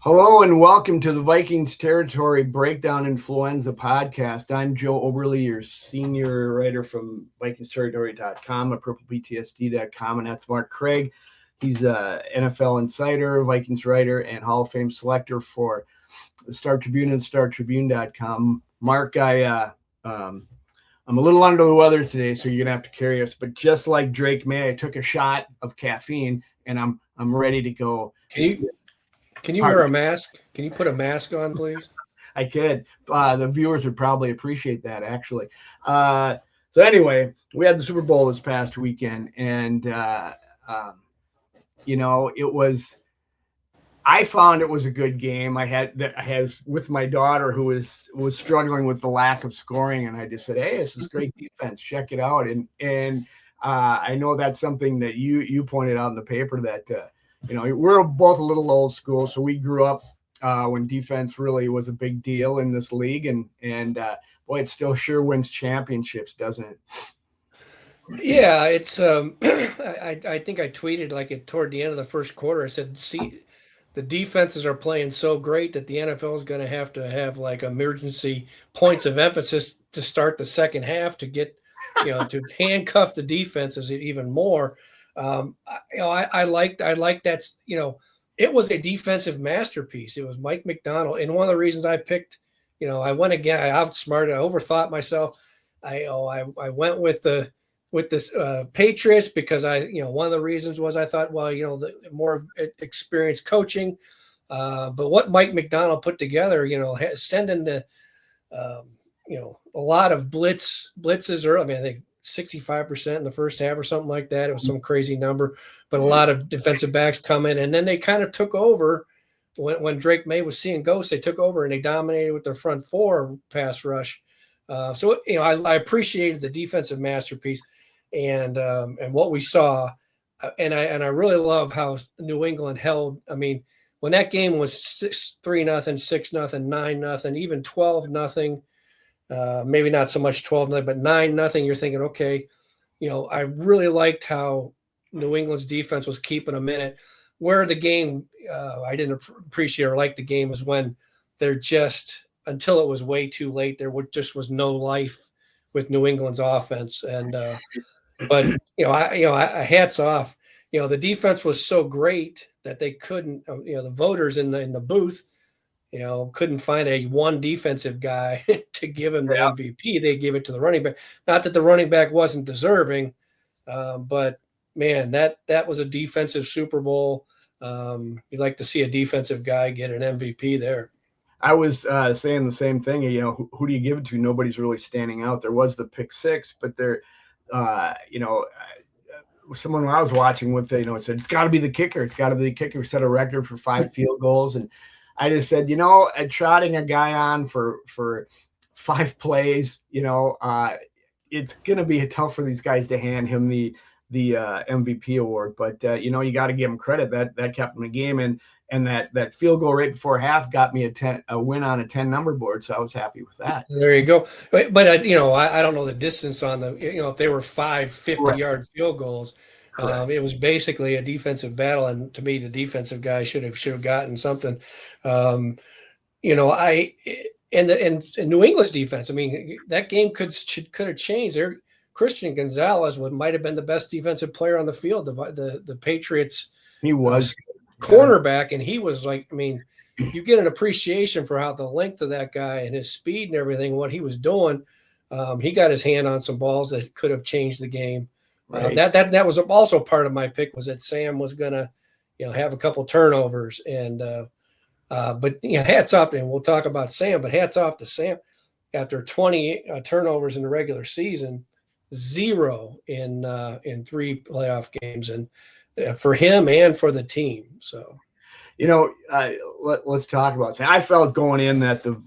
Hello and welcome to the Vikings Territory Breakdown Influenza podcast. I'm Joe Oberle, your senior writer from VikingsTerritory.com and PurplePTSD.com, and that's Mark Craig. He's an NFL insider, Vikings writer, and Hall of Fame selector for the Star Tribune and StarTribune.com. Mark, I'm a little under the weather today, so you're gonna have to carry us. But just like Drake May, I took a shot of caffeine, and I'm ready to go. Can you wear a mask? Can you put a mask on, please? I could. The viewers would probably appreciate that, actually. So anyway, we had the Super Bowl this past weekend, and I found it was a good game. I had with my daughter who was struggling with the lack of scoring, and I just said, "Hey, this is great defense. Check it out." And I know that's something that you pointed out in the paper that. We're both a little old school, so we grew up when defense really was a big deal in this league, and boy, it still sure wins championships, doesn't it? Yeah, it's. I think I tweeted toward the end of the first quarter. I said, "See, the defenses are playing so great that the NFL is going to have like emergency points of emphasis to start the second half to get, to handcuff the defenses even more." I like that. It was a defensive masterpiece. It was Mike Macdonald, and one of the reasons I picked, I went again. I outsmarted. I overthought myself. I went with the Patriots because one of the reasons was I thought, well, the more experienced coaching, but what Mike Macdonald put together, sending the, a lot of blitzes early. I mean, I think 65% in the first half or something like that. It was some crazy number, but a lot of defensive backs come in, and then they kind of took over when Drake May was seeing ghosts. They took over and they dominated with their front four pass rush. So I appreciated the defensive masterpiece and what we saw, and I really love how New England held. I mean, when that game was 3-0, 6-0, 9-0, even 12-0. Maybe not so much 12-0, but 9-0. You're thinking, okay, I really liked how New England's defense was keeping them in it. Where the game I didn't appreciate or like the game was when they're just until it was way too late. There just was no life with New England's offense, and but I hats off. The defense was so great that they couldn't. The voters in the booth. Couldn't find one defensive guy to give him the MVP. They gave it to the running back. Not that the running back wasn't deserving, but man, that was a defensive Super Bowl. You'd like to see a defensive guy get an MVP there. I was saying the same thing. Who do you give it to? Nobody's really standing out. There was the pick six, but someone I was watching with, it said it's got to be the kicker. It's got to be the kicker. Set a record for 5 field goals, and I just said, trotting a guy on for 5 plays, it's going to be tough for these guys to hand him the MVP award. But, you got to give him credit. That kept him in the game. And that field goal right before half got me a win on a 10 number board. So I was happy with that. There you go. But I don't know the distance on the, if they were 5 50-yard field goals. It was basically a defensive battle, and to me, the defensive guy should have gotten something. And New England's defense. I mean, that game could have changed. Christian Gonzalez might have been the best defensive player on the field. The Patriots. He was cornerback, and he was like. I mean, you get an appreciation for how the length of that guy and his speed and everything, what he was doing. He got his hand on some balls that could have changed the game. Right. That was also part of my pick, was that Sam was gonna, have a couple turnovers, and but hats off to him. We'll talk about Sam, but hats off to Sam. After 20 turnovers in the regular season, 0 in 3 playoff games, and for him and for the team. So, let's talk about Sam. I felt going in that the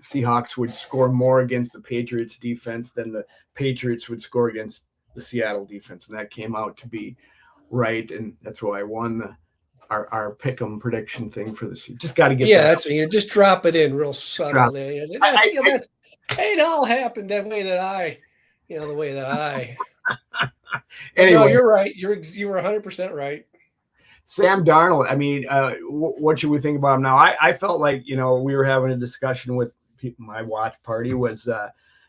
Seahawks would score more against the Patriots defense than the Patriots would score against the Seattle defense, and that came out to be right, and that's why I won our pick'em prediction thing for this year. Just got to get that's just drop it in real subtle. It all happened that way that I, the way that I. Anyway, no, you're right. You were 100% right. Sam Darnold, I mean, what should we think about him now? I felt like, we were having a discussion with people, my watch party was,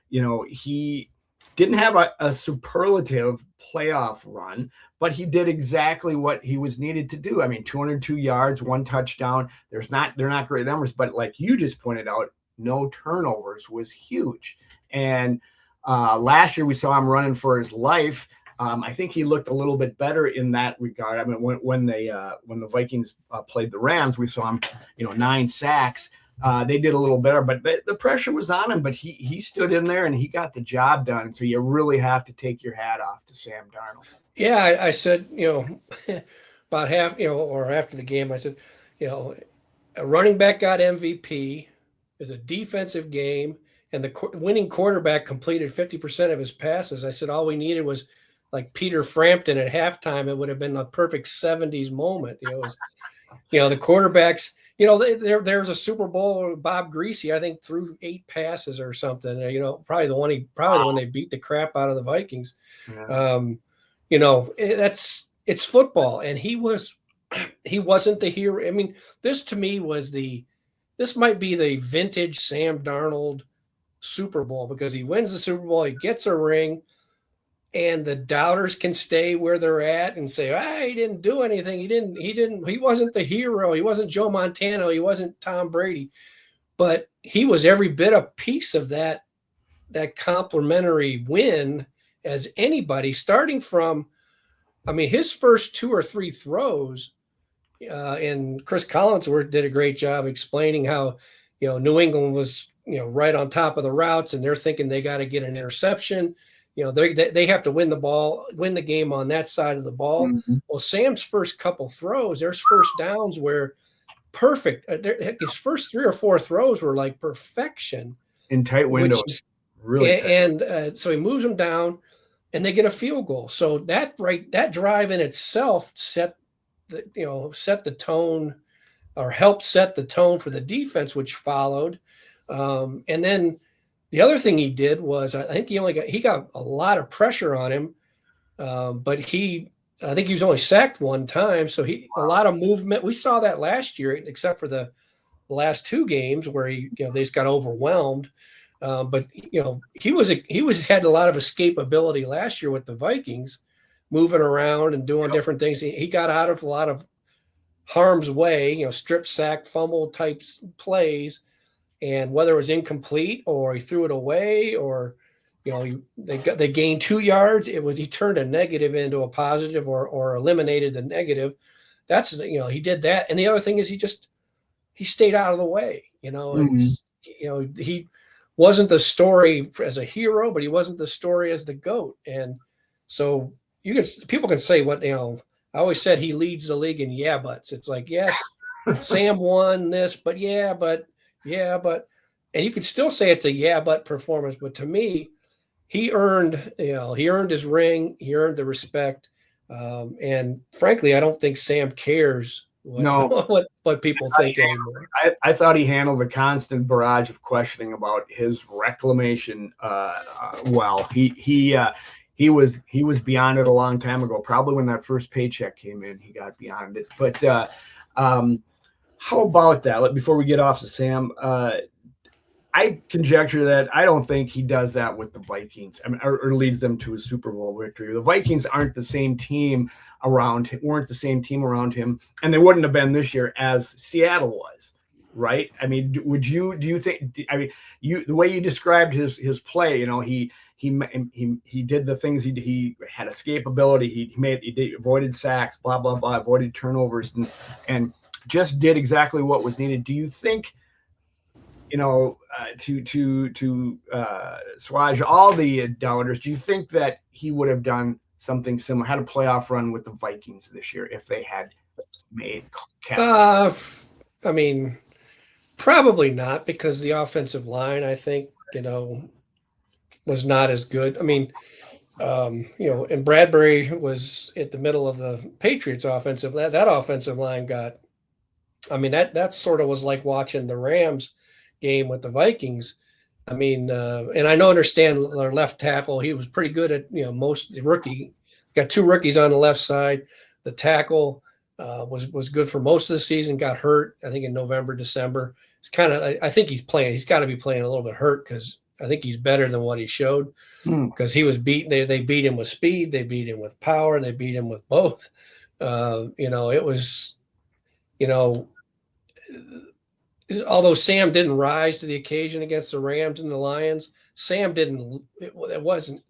he didn't have a superlative playoff run, but he did exactly what he was needed to do. I mean, 202 yards, 1 touchdown. They're not great numbers, but like you just pointed out, no turnovers was huge. And last year we saw him running for his life. I think he looked a little bit better in that regard. I mean, when the Vikings played the Rams, we saw him, 9 sacks. They did a little better, but the pressure was on him. But he stood in there and he got the job done. So you really have to take your hat off to Sam Darnold. Yeah, I said, about half, or after the game, I said, a running back got MVP. Is a defensive game, and the winning quarterback completed 50% of his passes. I said all we needed was like Peter Frampton at halftime. It would have been a perfect 70s moment. The quarterbacks, there's a Super Bowl, Bob Greasy, I think, threw 8 passes or something, probably the one they beat the crap out of the Vikings. Yeah. It's football. And he wasn't the hero. I mean, this to me this might be the vintage Sam Darnold Super Bowl, because he wins the Super Bowl, he gets a ring, and the doubters can stay where they're at and say, he didn't do anything. He wasn't the hero. He wasn't Joe Montana. He wasn't Tom Brady, but he was every bit a piece of that complimentary win as anybody, starting from, his first 2 or 3 throws. And Chris Collinsworth did a great job explaining how, New England was, right on top of the routes, and they're thinking they got to get an interception. They have to win the game on that side of the ball. Mm-hmm. Well, Sam's first couple throws, there's first downs were perfect. His first 3 or 4 throws were like perfection in tight windows. Really tight. And so he moves them down, and they get a field goal. So that drive in itself set the tone, or helped set the tone for the defense, which followed. And then the other thing he did was, I think he got a lot of pressure on him, but I think he was only sacked 1 time. So a lot of movement. We saw that last year, except for the last 2 games where they just got overwhelmed. But he had a lot of escapability last year with the Vikings, moving around and doing different things. He got out of a lot of harm's way, strip sack, fumble type plays, and whether it was incomplete or he threw it away or they gained 2 yards, he turned a negative into a positive or eliminated the negative. That's he did that. And the other thing is he stayed out of the way. Mm-hmm. He wasn't the story as a hero, but he wasn't the story as the GOAT. And so people can say what, I always said he leads the league in yeah buts. It's like, yes, Sam won this, but yeah, but, and you could still say it's a yeah but performance. But to me, he earned his ring, he earned the respect. And frankly, I don't think Sam cares what people think anymore. I thought he handled the constant barrage of questioning about his reclamation well. He was beyond it a long time ago. Probably when that first paycheck came in, he got beyond it. But how about that? Before we get off to Sam, I conjecture that I don't think he does that with the Vikings, or leads them to a Super Bowl victory. The Vikings weren't the same team around him, and they wouldn't have been this year as Seattle was, right? I mean, do you think? I mean, the way you described his play, he did the things he had escapability. He avoided sacks, blah blah blah, avoided turnovers, and just did exactly what was needed. Do you think, to assuage all the doubters, do you think that he would have done something similar, had a playoff run with the Vikings this year if they had made probably not, because the offensive line, I think, was not as good. And Bradbury was at the middle of the Patriots offensive. That offensive line got, that sort of was like watching the Rams game with the Vikings. And I understand our left tackle, he was pretty good at, most rookie. Got 2 rookies on the left side. The tackle, was good for most of the season. Got hurt, I think, in November, December. It's kind of, I think he's playing. He's got to be playing a little bit hurt because I think he's better than what he showed. Because he was beaten. They beat him with speed. They beat him with power. They beat him with both. It was, although Sam didn't rise to the occasion against the Rams and the Lions, Sam didn't. It wasn't.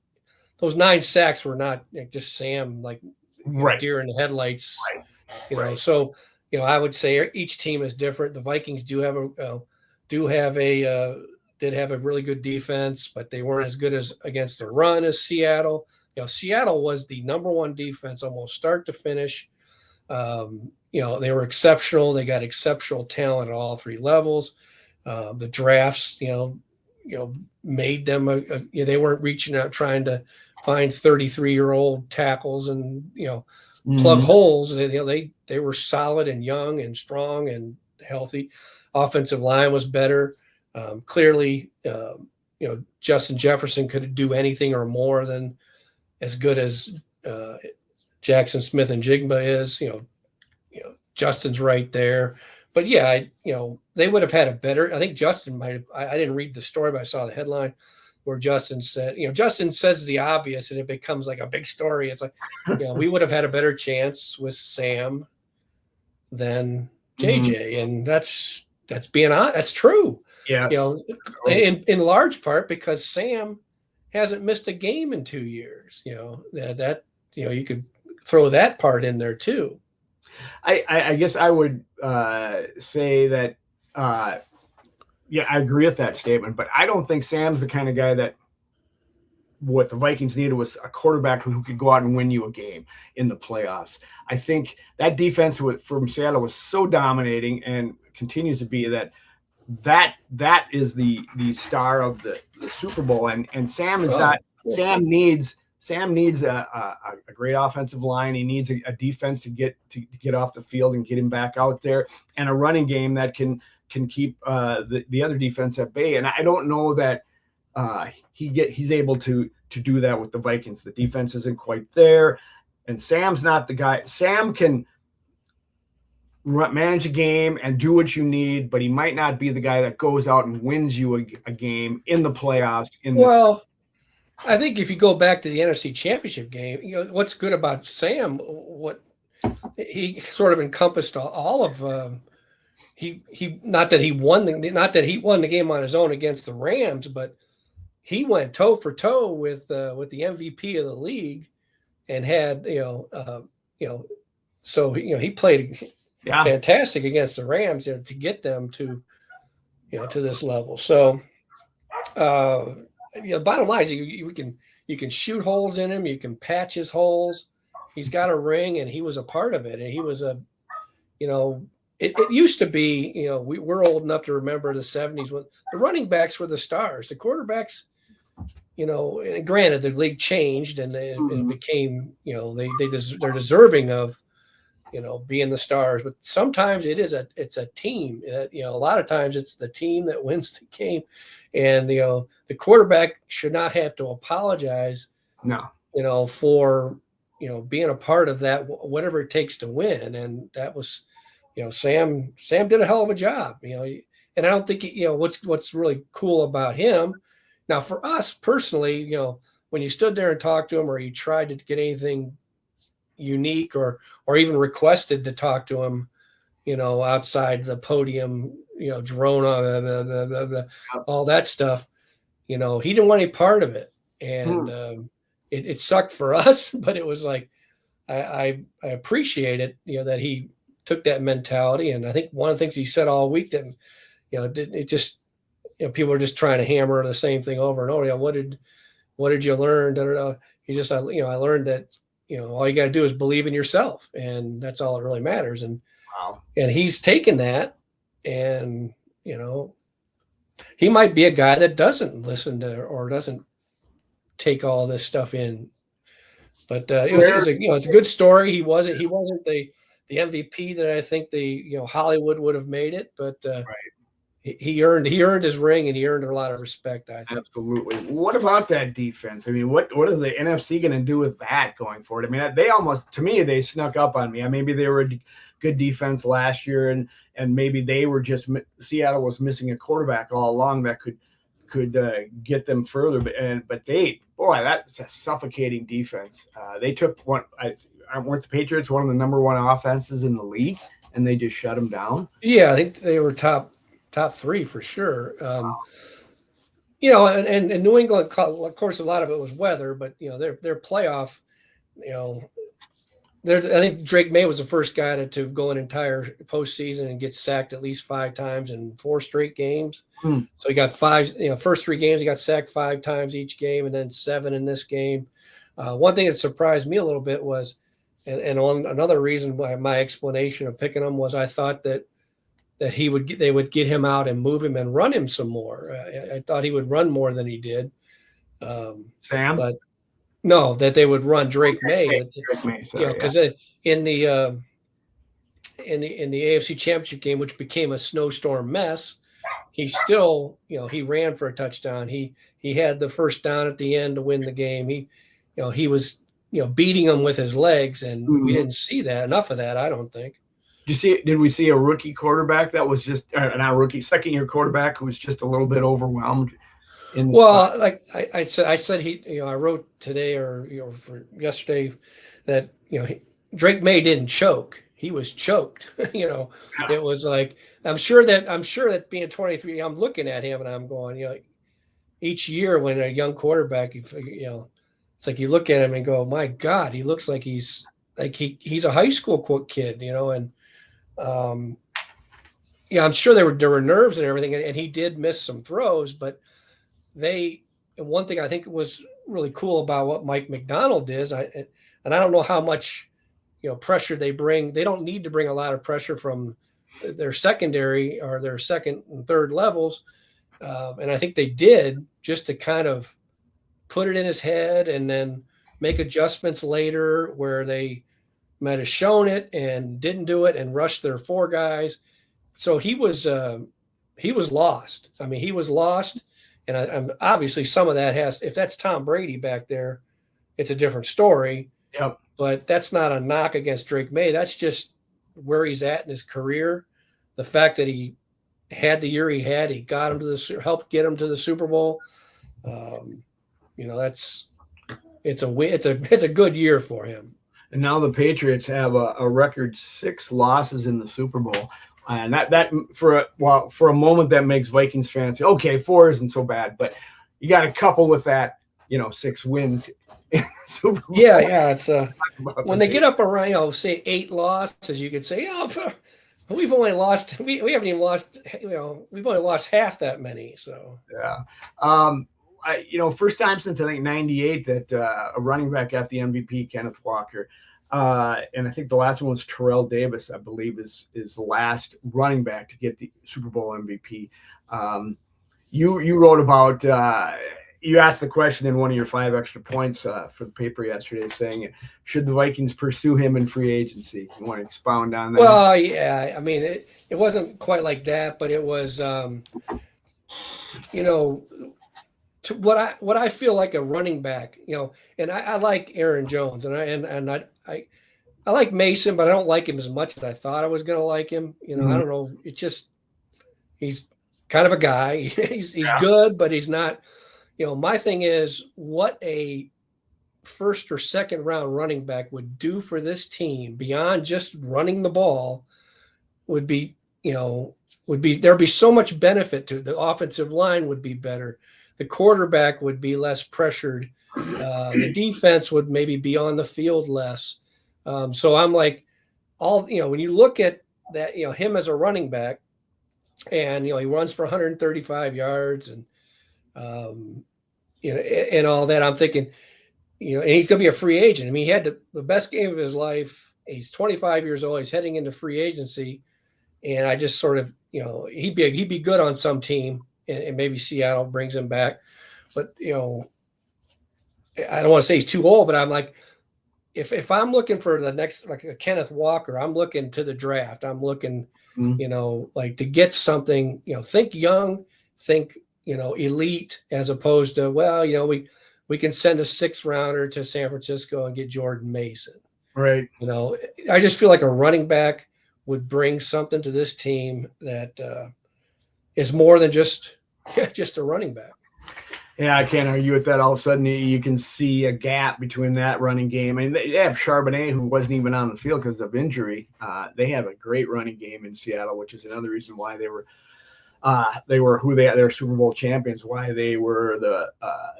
Those 9 sacks were not just Sam like deer in the headlights. Right. So I would say each team is different. The Vikings did have a really good defense, but they weren't as good as against the run as Seattle. Seattle was the number 1 defense almost start to finish. They were exceptional. They got exceptional talent at all 3 levels. The drafts, made them. They weren't reaching out trying to find 33-year-old tackles and plug holes. They were solid and young and strong and healthy. Offensive line was better. Clearly, Justin Jefferson could do anything or more than as good as Jackson Smith and Jigba is. Justin's right there. But they would have had a better. I think Justin might have. I didn't read the story, but I saw the headline where Justin said, Justin says the obvious, and it becomes like a big story. It's like, we would have had a better chance with Sam than JJ, and that's being honest. That's true. Yeah. In large part because Sam hasn't missed a game in 2 years. You could throw that part in there too. I guess I would say that, I agree with that statement, but I don't think Sam's the kind of guy that what the Vikings needed was a quarterback who could go out and win you a game in the playoffs. I think that defense from Seattle was so dominating and continues to be that is the star of the Super Bowl. And Sam is not. Sam needs a great offensive line. He needs a defense to get off the field and get him back out there, and a running game that can keep the other defense at bay. And I don't know that he's able to do that with the Vikings. The defense isn't quite there, and Sam's not the guy. Sam can manage a game and do what you need, but he might not be the guy that goes out and wins you a game in the playoffs. I think if you go back to the NFC Championship game, what's good about Sam, what he sort of encompassed all of he not that he won the game on his own against the Rams, but he went toe for toe with the MVP of the league and had so he played fantastic against the Rams to get them to this level. So bottom line is you can shoot holes in him, you can patch his holes. He's got a ring, and he was a part of it, and he was it used to be, we're old enough to remember the 70s when the running backs were the stars. The quarterbacks, and granted the league changed and it became, they're deserving of, being the stars. But sometimes it's a team. A lot of times it's the team that wins the game, and the quarterback should not have to apologize. No. For being a part of that, whatever it takes to win, and that was. Sam did a hell of a job, and I don't think, what's really cool about him. Now, for us personally, when you stood there and talked to him, or you tried to get anything unique or even requested to talk to him, outside the podium, drone, all that stuff, he didn't want any part of it. And it sucked for us, but it was like, I appreciate it, that he took that mentality. And I think one of the things he said all week that, people are just trying to hammer the same thing over and over. What did you learn? He just, I learned that, all you got to do is believe in yourself, and that's all that really matters. And, and he's taken that, and, he might be a guy that doesn't listen to, or doesn't take all this stuff in, but it's a good story. He wasn't the MVP that I think Hollywood would have made it, but he earned his ring, and he earned a lot of respect, I think. Absolutely. What about that defense? I mean, what is the NFC going to do with that going forward? I mean, they almost, to me, they snuck up on me. Maybe they were a good defense last year, and maybe they were just Seattle was missing a quarterback all along that could get them further. But that's a suffocating defense. They took weren't the Patriots one of the number one offenses in the league, and they just shut them down? Yeah, I think they were top three for sure. And New England, of course, a lot of it was weather, but their playoff, I think Drake May was the first guy to go an entire postseason and get sacked at least 5 times in 4 straight games. So he got 5. First 3 games he got sacked 5 times each game, and then 7 in this game. One thing that surprised me a little bit was, and another reason why my explanation of picking him was I thought that they would get him out and move him and run him some more. I thought he would run more than he did. Sam, but no, that they would run Drake May. Drake May, because in the AFC Championship game, which became a snowstorm mess, he still, he ran for a touchdown. He had the first down at the end to win the game. He was, beating him with his legs, and we didn't see enough of that, I don't think. Did we see a rookie quarterback that was just not rookie, second-year quarterback who was just a little bit overwhelmed? Well, like I said, I wrote today or for yesterday that Drake May didn't choke; he was choked. It was like I'm sure that being 23, I'm looking at him and I'm going, each year when a young quarterback, it's like you look at him and go, my God, he looks like he's a high school kid, and. I'm sure there were nerves and everything, and he did miss some throws, but one thing I think was really cool about what Mike McDonald is, and I don't know how much pressure they bring. They don't need to bring a lot of pressure from their secondary or their second and third levels, and I think they did just to kind of put it in his head and then make adjustments later where they might have shown it and didn't do it and rushed their 4 guys. So he was lost. I mean, he was lost. And I'm obviously some of that if that's Tom Brady back there, it's a different story. Yep. But that's not a knock against Drake May. That's just where he's at in his career. The fact that he had the year he had, he got him helped get him to the Super Bowl. It's a good year for him. And now the Patriots have a record 6 losses in the Super Bowl. And that for a moment that makes Vikings fans say, okay, 4 isn't so bad, but you got to couple with that, 6 wins in the Super Bowl. Yeah. It's when they get up around, say 8 losses, you could say, we've only lost, we haven't even lost, we've only lost half that many. So yeah. First time since I think 98 that a running back got the MVP, Kenneth Walker. And I think the last one was Terrell Davis, I believe, is the last running back to get the Super Bowl MVP. You wrote about you asked the question in one of your 5 extra points for the paper yesterday, saying, should the Vikings pursue him in free agency? You want to expound on that? Well, yeah. I mean, it wasn't quite like that, but it was, to what I feel like a running back, and I like Aaron Jones, and I like Mason, but I don't like him as much as I thought I was going to like him. I don't know. It's just he's kind of a guy. He's good, but he's not. My thing is what a first or second round running back would do for this team beyond just running the ball would be there'd be so much benefit to it. The offensive line would be better. The quarterback would be less pressured. The defense would maybe be on the field less. So I'm like, when you look at that, him as a running back, and he runs for 135 yards, and and all that, I'm thinking, and he's going to be a free agent. I mean, he had the best game of his life. He's 25 years old. He's heading into free agency, and I just sort of, he'd be good on some team. And maybe Seattle brings him back. But, I don't want to say he's too old, but I'm like, if I'm looking for the next, like a Kenneth Walker, I'm looking to the draft. I'm looking like to get something, think young, think, elite, as opposed to, well, we can send a 6th rounder to San Francisco and get Jordan Mason. Right. I just feel like a running back would bring something to this team that is more than just a running back. Yeah, I can't argue with that. All of a sudden, you can see a gap between that running game. I mean, they have Charbonnet, who wasn't even on the field because of injury. They have a great running game in Seattle, which is another reason why they were they're Super Bowl champions, why they were the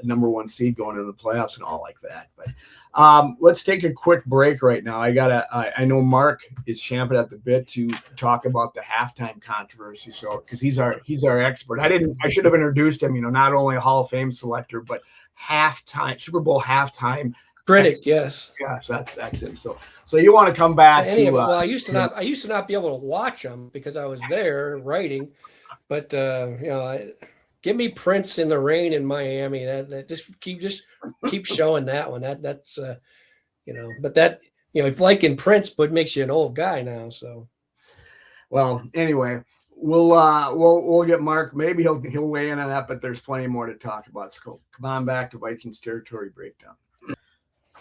number 1 seed going into the playoffs and all like that. But let's take a quick break right now. I know Mark is champing at the bit to talk about the halftime controversy. So, because he's our expert. I should have introduced him, not only a Hall of Fame selector, but Super Bowl halftime critic. Yes. Yes, that's him. So you want to come back to well, I used to not be able to watch them because I was there writing. But give me Prince in the Rain in Miami. That just keep showing that one. That's but that if liking Prince, but makes you an old guy now. So, well, anyway, we'll get Mark. Maybe he'll weigh in on that. But there's plenty more to talk about. So come on back to Vikings Territory Breakdown.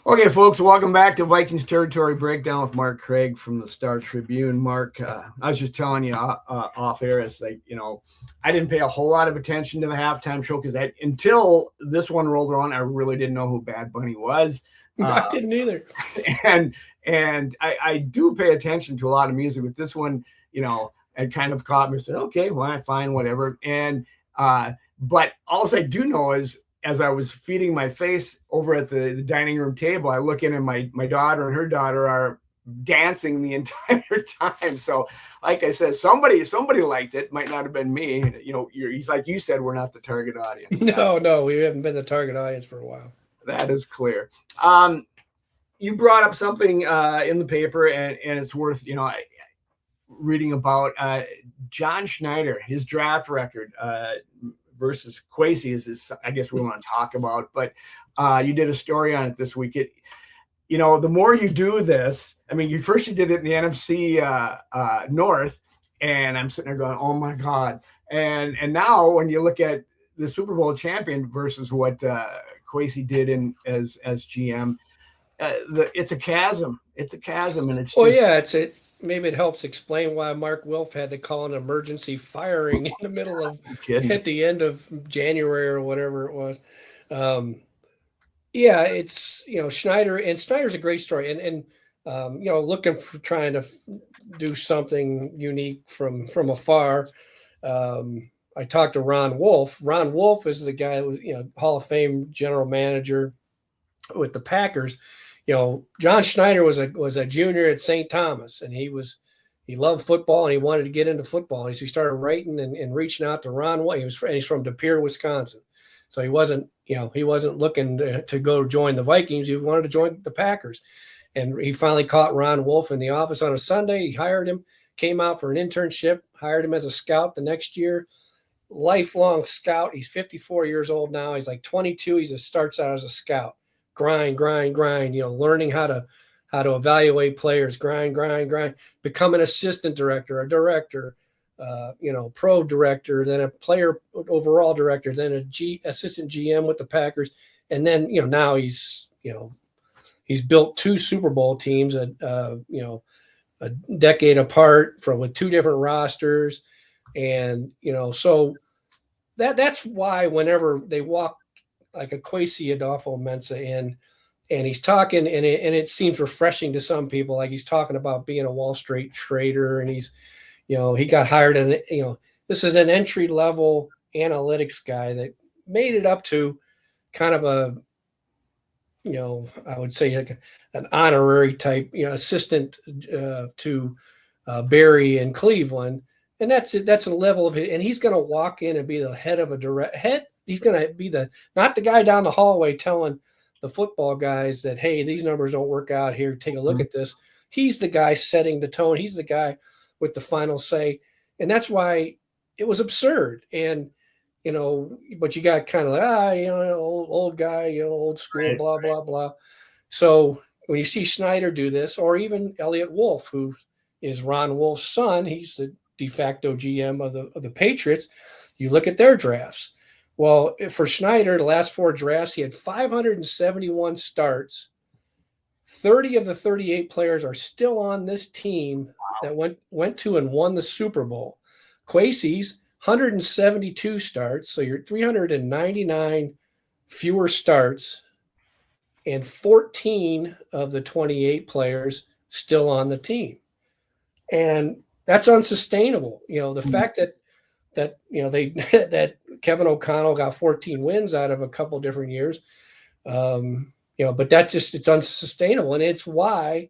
Okay, folks, welcome back to Vikings Territory Breakdown with Mark Craig from the Star Tribune. Mark, I was just telling you off air, it's like, I didn't pay a whole lot of attention to the halftime show because until this one rolled around, I really didn't know who Bad Bunny was. I didn't either. And I do pay attention to a lot of music, but this one, it kind of caught me and said, okay, well, fine, whatever. And but all I do know is, as I was feeding my face over at the dining room table, I look in and my daughter and her daughter are dancing the entire time. So, like I said, somebody liked it. Might not have been me. He's like you said, we're not the target audience. No, we haven't been the target audience for a while. That is clear. You brought up something in the paper, and it's worth reading about. John Schneider, his draft record. Versus Kwesi is I guess we want to talk about, but you did a story on it this week. The more you do this, I mean, you did it in the NFC North, and I'm sitting there going, oh my God. And now when you look at the Super Bowl champion versus what Kwesi did as GM, it's a chasm. It's a chasm, and it's maybe it helps explain why Mark Wilf had to call an emergency firing in the middle of at the end of January or whatever it was. It's Schneider, and Schneider's a great story, and looking for trying to do something unique from afar. I talked to Ron Wolf. Ron Wolf is the guy who was Hall of Fame general manager with the Packers. John Schneider was a junior at St. Thomas, and he loved football and he wanted to get into football. And so he started writing and reaching out to Ron Wolf. He's from De Pere, Wisconsin. So he wasn't looking to go join the Vikings. He wanted to join the Packers. And he finally caught Ron Wolf in the office on a Sunday. He hired him, came out for an internship, hired him as a scout the next year. Lifelong scout. He's 54 years old now. He's like 22. He just starts out as a scout. Grind, learning how to evaluate players, grind, become an assistant director, a director, pro director, then a player overall director, then assistant GM with the Packers. And then, now he's built 2 Super Bowl teams, a decade apart with 2 different rosters. And, so that's why whenever they walk like a Kwesi Adolfo-Mensah in, and he's talking, and it seems refreshing to some people, like he's talking about being a Wall Street trader, and he's, he got hired, and this is an entry level analytics guy that made it up to kind of a, I would say like an honorary type, assistant to Barry in Cleveland, and that's it. That's a level of it, and he's going to walk in and be the head of head. He's going to be not the guy down the hallway telling the football guys that, hey, these numbers don't work out here. Take a look at this. He's the guy setting the tone. He's the guy with the final say. And that's why it was absurd. And, but you got kind of like, old guy, old school, blah, blah, blah. So when you see Schneider do this, or even Elliot Wolf, who is Ron Wolf's son, he's the de facto GM of the Patriots, you look at their drafts. Well, for Schneider, the last 4 drafts, he had 571 starts. 30 of the 38 players are still on this team that went to and won the Super Bowl. Kwesi's 172 starts, so you're 399 fewer starts, and 14 of the 28 players still on the team. And that's unsustainable. The fact that they that Kevin O'Connell got 14 wins out of a couple different years, but it's unsustainable, and it's why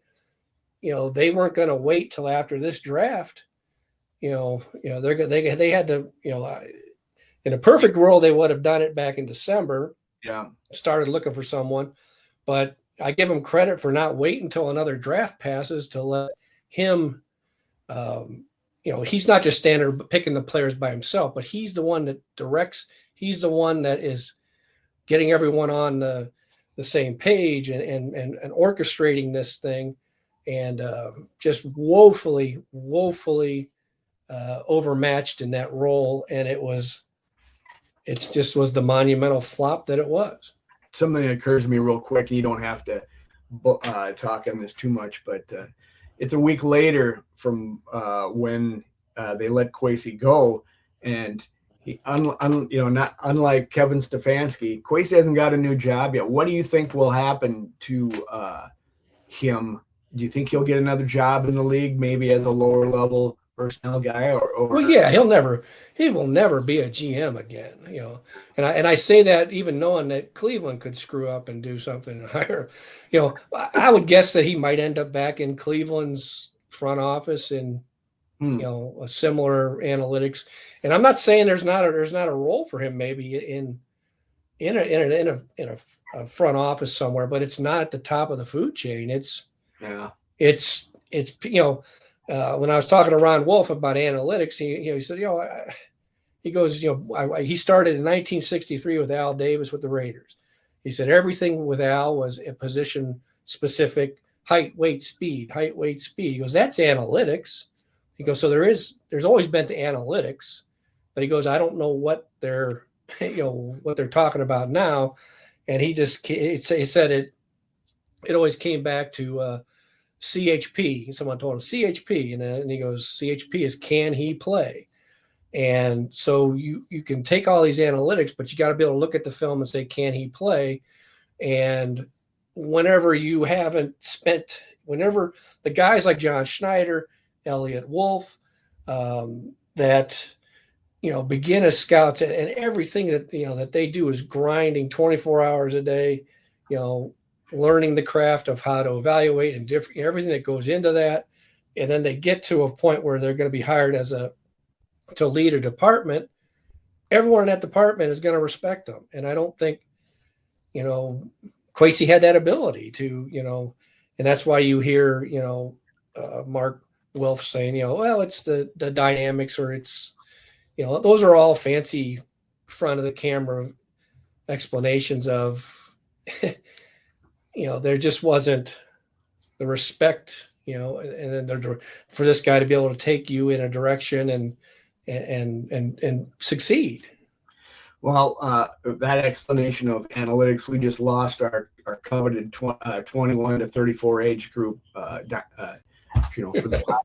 they weren't going to wait till after this draft. They had to, in a perfect world, they would have done it back in December. Yeah, started looking for someone, but I give him credit for not waiting until another draft passes to let him. He's not just standing there picking the players by himself, but he's the one that directs. He's the one that is getting everyone on the same page and orchestrating this thing, and just woefully overmatched in that role. And it just was the monumental flop that it was. Something that occurs to me real quick, and you don't have to talk on this too much, but it's a week later from when they let Kwesi go, and he, not unlike Kevin Stefanski, Kwesi hasn't got a new job yet. What do you think will happen to him? Do you think he'll get another job in the league, maybe as a lower level personnel guy? Well, yeah, he will never be a GM again. And I say that even knowing that Cleveland could screw up and do something higher. I would guess that he might end up back in Cleveland's front office in a similar analytics. And I'm not saying there's not a role for him maybe in a front office somewhere, but it's not at the top of the food chain. When I was talking to Ron Wolf about analytics, he said, he goes, he started in 1963 with Al Davis with the Raiders. He said everything with Al was a position specific, height, weight, speed. He goes, that's analytics. He goes, so there's always been to analytics, but he goes, I don't know what they're talking about now. And he said it always came back to CHP. Someone told him CHP, and he goes, CHP is can he play? And so you can take all these analytics, but you got to be able to look at the film and say, can he play? And whenever the guys like John Schneider, Elliott Wolf, that begin as scouts, and everything that they do is grinding 24 hours a day, learning the craft of how to evaluate and everything that goes into that. And then they get to a point where they're going to be hired to lead a department. Everyone in that department is going to respect them. And I don't think, Kwesi had that ability to, and that's why you hear, Mark Wilf saying, well, it's the dynamics, or it's, those are all fancy front of the camera explanations of, there just wasn't the respect, and then for this guy to be able to take you in a direction and succeed. Well, that explanation of analytics, we just lost our coveted 21 to 34 age group, for the podcast,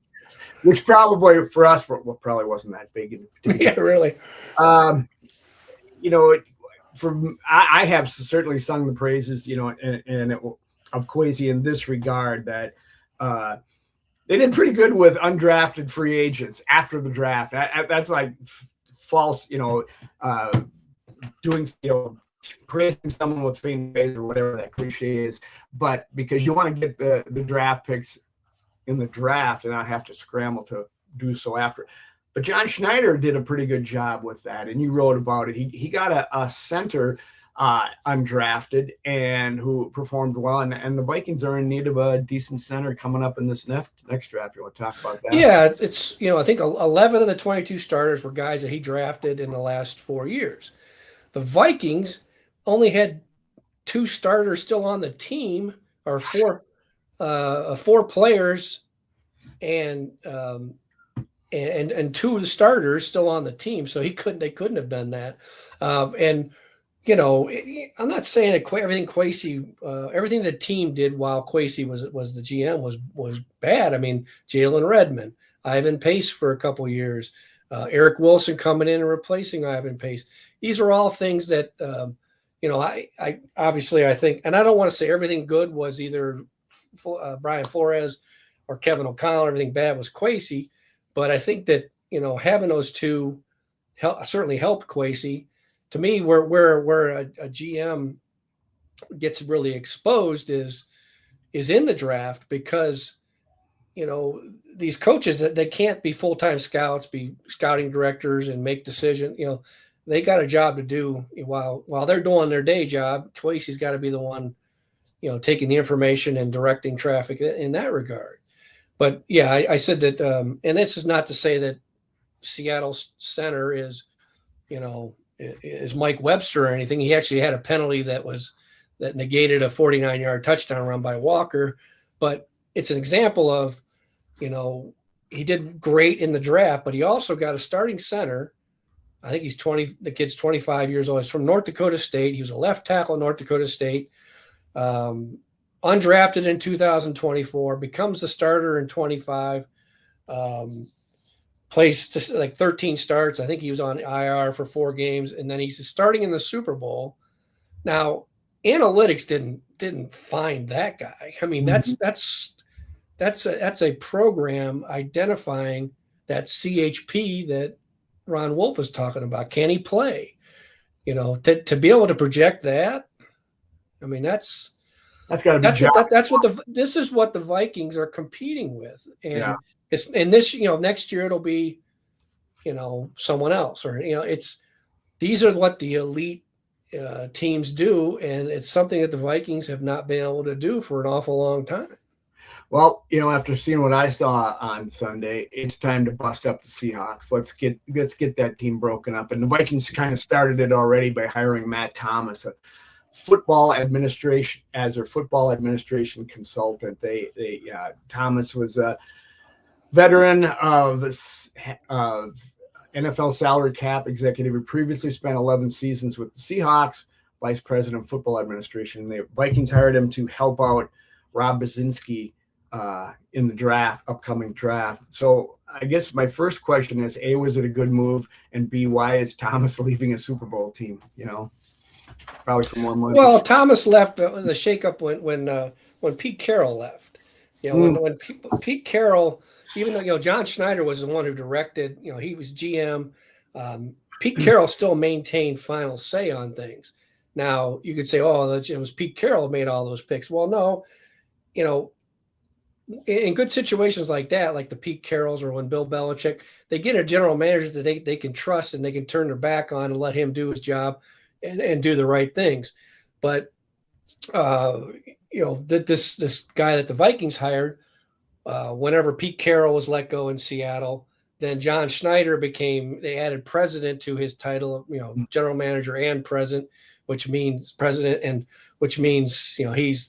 which probably for us probably wasn't that big. Yeah, really. I have certainly sung the praises, of Kwesi in this regard, that they did pretty good with undrafted free agents after the draft. That's like false, doing, praising someone with faint face or whatever that cliche is, but because you want to get the draft picks in the draft and not have to scramble to do so after. But John Schneider did a pretty good job with that, and you wrote about it. He got a center undrafted and who performed well, and the Vikings are in need of a decent center coming up in this next draft. You want to talk about that? Yeah, it's I think 11 of the 22 starters were guys that he drafted in the last 4 years. The Vikings only had 2 starters still on the team, or 4 players, and and two of the starters still on the team, so they couldn't have done that. And I'm not saying that everything the team did while Quasey was the GM was bad. I mean, Jalen Redmond, Ivan Pace for a couple years, Eric Wilson coming in and replacing Ivan Pace. These are all things that I obviously I think, and I don't want to say everything good was either Brian Flores or Kevin O'Connell. Everything bad was Quasey, but I think that having those two certainly helped Quasey. To me, where a GM gets really exposed is in the draft, because these coaches, that they can't be full-time scouts, be scouting directors and make decisions. They got a job to do while they're doing their day job. Quasey's got to be the one taking the information and directing traffic in that regard. But yeah, I said that, and this is not to say that Seattle's center is Mike Webster or anything. He actually had a penalty that negated a 49-yard touchdown run by Walker. But it's an example of, he did great in the draft, but he also got a starting center. I think he's 20. The kid's 25 years old. He's from North Dakota State. He was a left tackle at North Dakota State. Undrafted in 2024, becomes the starter in 25. Plays just like 13 starts. I think he was on IR for 4 games, and then he's starting in the Super Bowl. Now, analytics didn't find that guy. I mean, that's a program identifying that CHP that Ron Wolf was talking about. Can he play? To be able to project that. I mean, that's got to be. This is what the Vikings are competing with, and it's in this. Next year it'll be, someone else, or these are what the elite teams do, and it's something that the Vikings have not been able to do for an awful long time. Well, after seeing what I saw on Sunday, it's time to bust up the Seahawks. Let's get that team broken up. And the Vikings kind of started it already by hiring Matt Thomas, a football administration consultant. Thomas was a veteran of NFL salary cap executive who previously spent 11 seasons with the Seahawks, vice president of football administration. The Vikings hired him to help out Rob Brzezinski in the upcoming draft. So I guess my first question is, A, was it a good move? And B, why is Thomas leaving a Super Bowl team? Probably for more money. Well, Thomas left the shakeup when Pete Carroll left. When Pete Carroll, even though John Schneider was the one who directed, he was GM. Pete Carroll still maintained final say on things. Now you could say, "Oh, it was Pete Carroll who made all those picks." Well, no, in good situations like that, like the Pete Carrolls or when Bill Belichick, they get a general manager that they can trust and they can turn their back on and let him do his job and do the right things. But this guy that the Vikings hired, whenever Pete Carroll was let go in Seattle, then John Schneider they added president to his title of, general manager and president, which means he's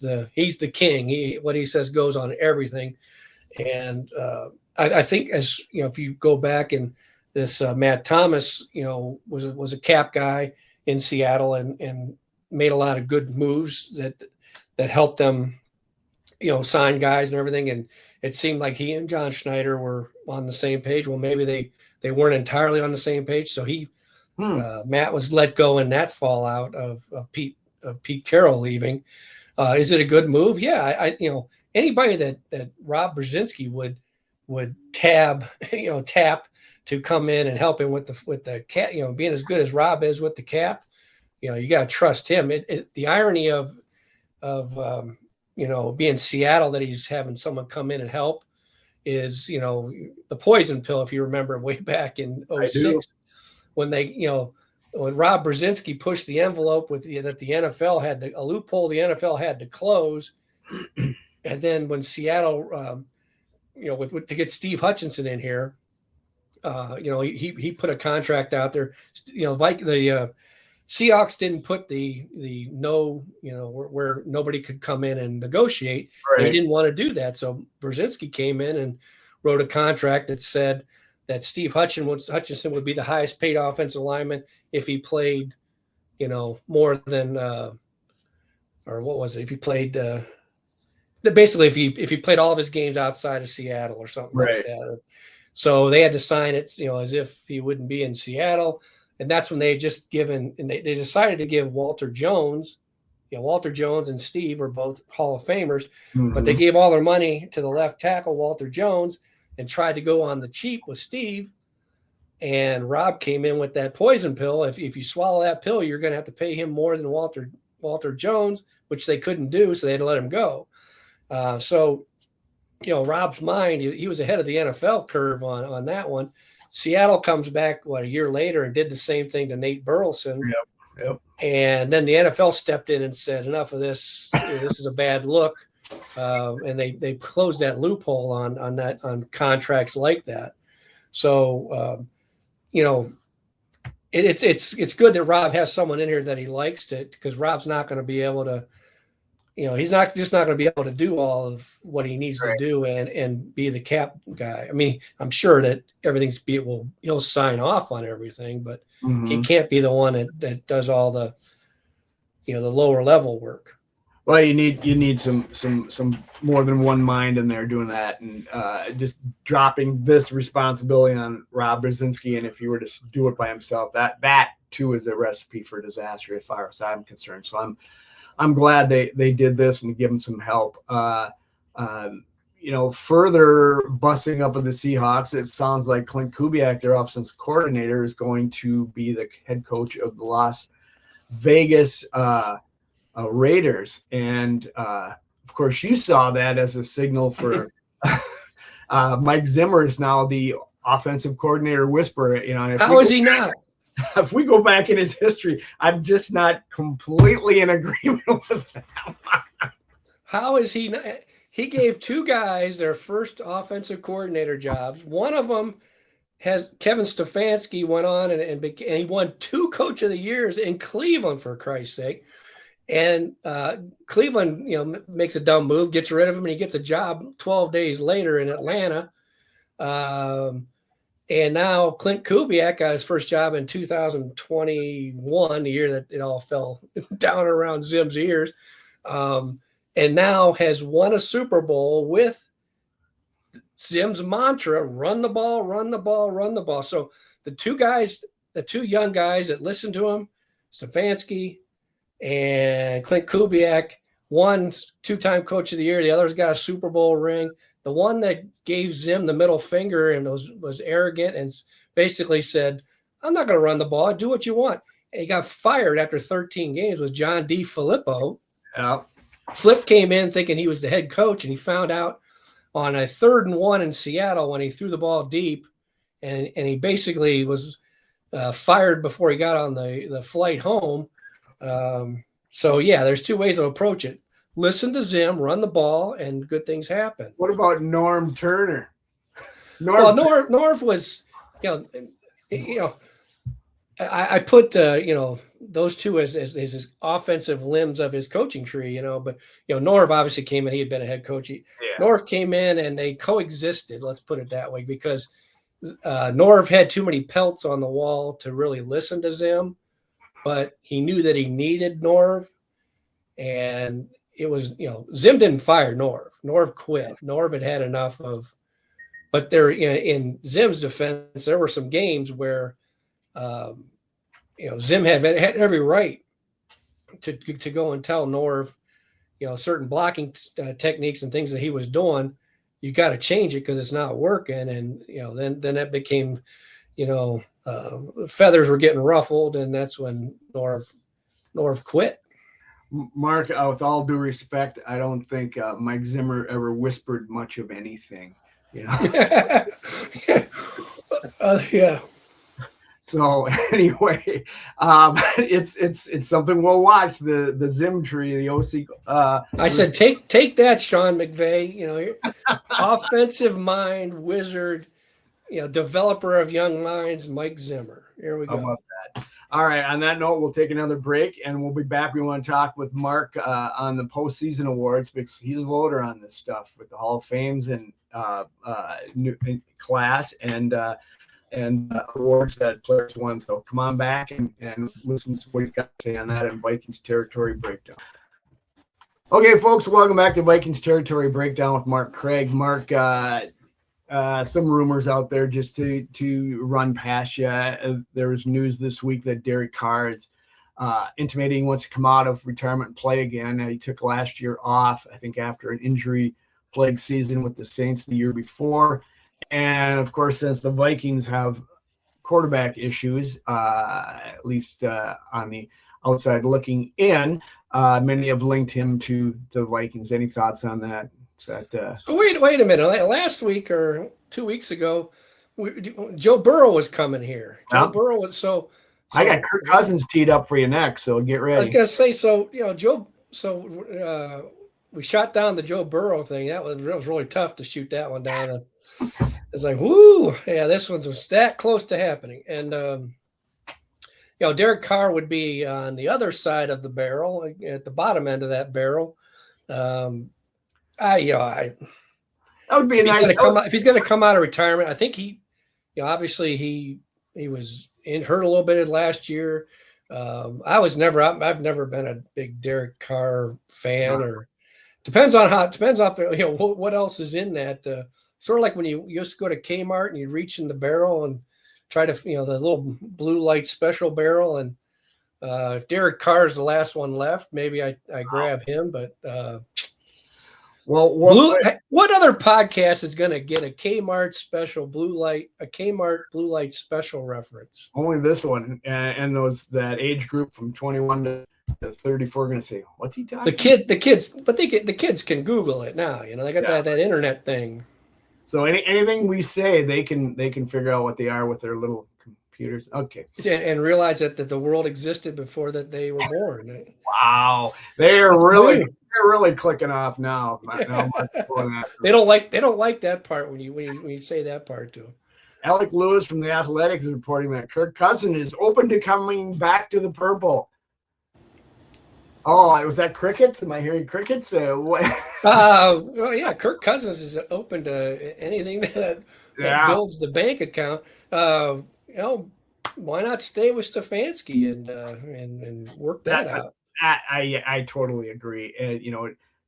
the king. What he says goes on everything. And I think, as if you go back, and this Matt Thomas, was a cap guy in Seattle and made a lot of good moves that helped them, sign guys and everything. And it seemed like he and John Schneider were on the same page. Well, maybe they weren't entirely on the same page. So Matt was let go in that fallout of Pete Carroll leaving. Is it a good move? Yeah. Anybody that Rob Brzezinski would tap to come in and help him with the cap, being as good as Rob is with the cap, you got to trust him. The irony of being Seattle, that he's having someone come in and help, is, the poison pill, if you remember way back in 06, when when Rob Brzezinski pushed the envelope that the NFL had a loophole the NFL had to close. And then when Seattle, to get Steve Hutchinson in here, he put a contract out there. The Seahawks didn't put the no, where nobody could come in and negotiate. Right. They didn't want to do that. So Brzezinski came in and wrote a contract that said that Steve Hutchinson would be the highest paid offensive lineman if he played, more than or what was it? If he played basically if he played all of his games outside of Seattle or something like that. So they had to sign it, as if he wouldn't be in Seattle. And that's when they had just given, and they decided to give Walter Jones. Walter Jones and Steve are both Hall of Famers, but they gave all their money to the left tackle, Walter Jones, and tried to go on the cheap with Steve. And Rob came in with that poison pill. If you swallow that pill, you're going to have to pay him more than Walter Jones, which they couldn't do, so they had to let him go. Rob's mind, he was ahead of the NFL curve on that one. Seattle comes back, a year later and did the same thing to Nate Burleson. Yep. And then the NFL stepped in and said, enough of this. This is a bad look. And they closed that loophole on contracts like that. So, it's good that Rob has someone in here that he likes because Rob's not going to be able to, he's not going to be able to do all of what he needs to do and be the cap guy. I mean, I'm sure that he'll sign off on everything, but he can't be the one that does all the, the lower level work. Well, you need some more than one mind in there doing that, and just dropping this responsibility on Rob Brzezinski. And if he were to do it by himself, that too is a recipe for disaster as far as I'm concerned. So I'm glad they did this and give him some help. Further busting up of the Seahawks, it sounds like Clint Kubiak, their offensive coordinator, is going to be the head coach of the Las Vegas Raiders. And of course, you saw that as a signal for Mike Zimmer is now the offensive coordinator whisperer. How is he not? If we go back in his history, I'm just not completely in agreement with that. How is he not? He gave two guys their first offensive coordinator jobs. One of them has Kevin Stefanski went on and he won 2 Coach of the Years in Cleveland, for Christ's sake. And Cleveland, makes a dumb move, gets rid of him, and he gets a job 12 days later in Atlanta. And now Clint Kubiak got his first job in 2021, the year that it all fell down around Zim's ears, and now has won a Super Bowl with Zim's mantra, run the ball, run the ball, run the ball. So the two young guys that listened to him, Stefanski and Clint Kubiak, one 2-time Coach of the Year, the other's got a Super Bowl ring. The one that gave Zim the middle finger and was arrogant and basically said, I'm not going to run the ball. Do what you want. And he got fired after 13 games was John D. Filippo. Yeah. Flip came in thinking he was the head coach, and he found out on a 3rd and 1 in Seattle when he threw the ball deep, and he basically was fired before he got on the flight home. So, yeah, there's 2 ways to approach it. Listen to Zim, run the ball, and good things happen. What about Norm Turner? Norv was, I put, those two as his offensive limbs of his coaching tree, but, Norv obviously came in, he had been a head coach. Norv came in and they coexisted, let's put it that way, because Norv had too many pelts on the wall to really listen to Zim, but he knew that he needed Norv, and it was, Zim didn't fire Norv. Norv quit. Norv had enough of, but there, in Zim's defense, there were some games where, Zim had every right to go and tell Norv, certain blocking techniques and things that he was doing, you got to change it because it's not working. And, then that became, feathers were getting ruffled, and that's when Norv quit. Mark, with all due respect, I don't think Mike Zimmer ever whispered much of anything. Yeah. So anyway, it's something we'll watch, the Zim tree, the OC. I said, take that, Sean McVay. Offensive mind wizard, developer of young minds, Mike Zimmer. Here we go. How about that? All right. On that note, we'll take another break, and we'll be back. We want to talk with Mark on the postseason awards because he's a voter on this stuff with the Hall of Fames and new class, and awards that players won. So come on back and listen to what he's got to say on that in Vikings Territory Breakdown. Okay, folks, welcome back to Vikings Territory Breakdown with Mark Craig. Mark, some rumors out there just to run past you. There was news this week that Derek Carr is intimating he wants to come out of retirement and play again. He took last year off, I think, after an injury-plagued season with the Saints the year before. And, of course, since the Vikings have quarterback issues, at least on the outside looking in, many have linked him to the Vikings. Any thoughts on that? So wait a minute. Last week or 2 weeks ago, Joe Burrow was coming here. Joe Burrow was so I got Kirk Cousins teed up for you next, so get ready. I was gonna say, Joe. So we shot down the Joe Burrow thing. That was really tough to shoot that one down. It's like, whoo, yeah, this one's that close to happening. And Derek Carr would be on the other side of the barrel, at the bottom end of that barrel. That would be nice. If he's going to come out of retirement, I think obviously he was hurt a little bit last year. I've never been a big Derek Carr fan, or depends on what else is in that. Sort of like when you used to go to Kmart and you reach in the barrel and try to, the little blue light special barrel. And if Derek Carr is the last one left, maybe I grab him. But what other podcast is going to get a Kmart blue light special reference? Only this one, and that age group from 21 to 34 are going to say, "What's he talking?" The kids, but the kids can Google it now. They got that internet thing. So anything we say, they can figure out what they are with their little computers. Okay, and realize that the world existed before that they were born. Wow, they're really clicking off now. They don't like that part when you say that part to them. Alec Lewis from The Athletic is reporting that Kirk Cousins is open to coming back to the purple. Oh, was that crickets? Am I hearing crickets? Well, yeah, Kirk Cousins is open to anything that builds the bank account. Why not stay with Stefanski and work that out? I totally agree. And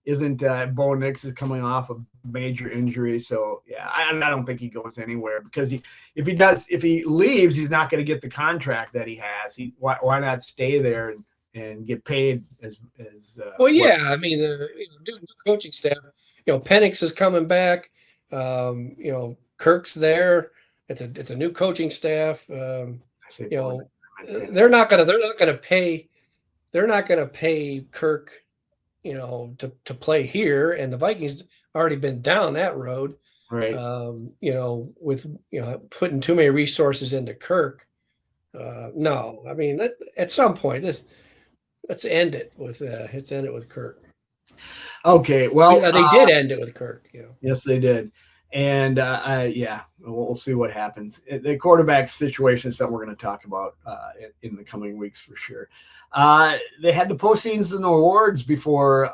isn't Bo Nix is coming off a major injury, so yeah, I don't think he goes anywhere, because if he leaves, he's not going to get the contract that he has. Why not stay there and get paid as new coaching staff. Penix is coming back. Kirk's there. It's a new coaching staff. They're not gonna pay Kirk, to play here, and the Vikings already been down that road. Right. With putting too many resources into Kirk. No, I mean, at some point, let's end it with Kirk. Okay, well, they did end it with Kirk. Yes, they did, and we'll see what happens. The quarterback situation is something we're going to talk about in the coming weeks for sure. They had the postseason awards before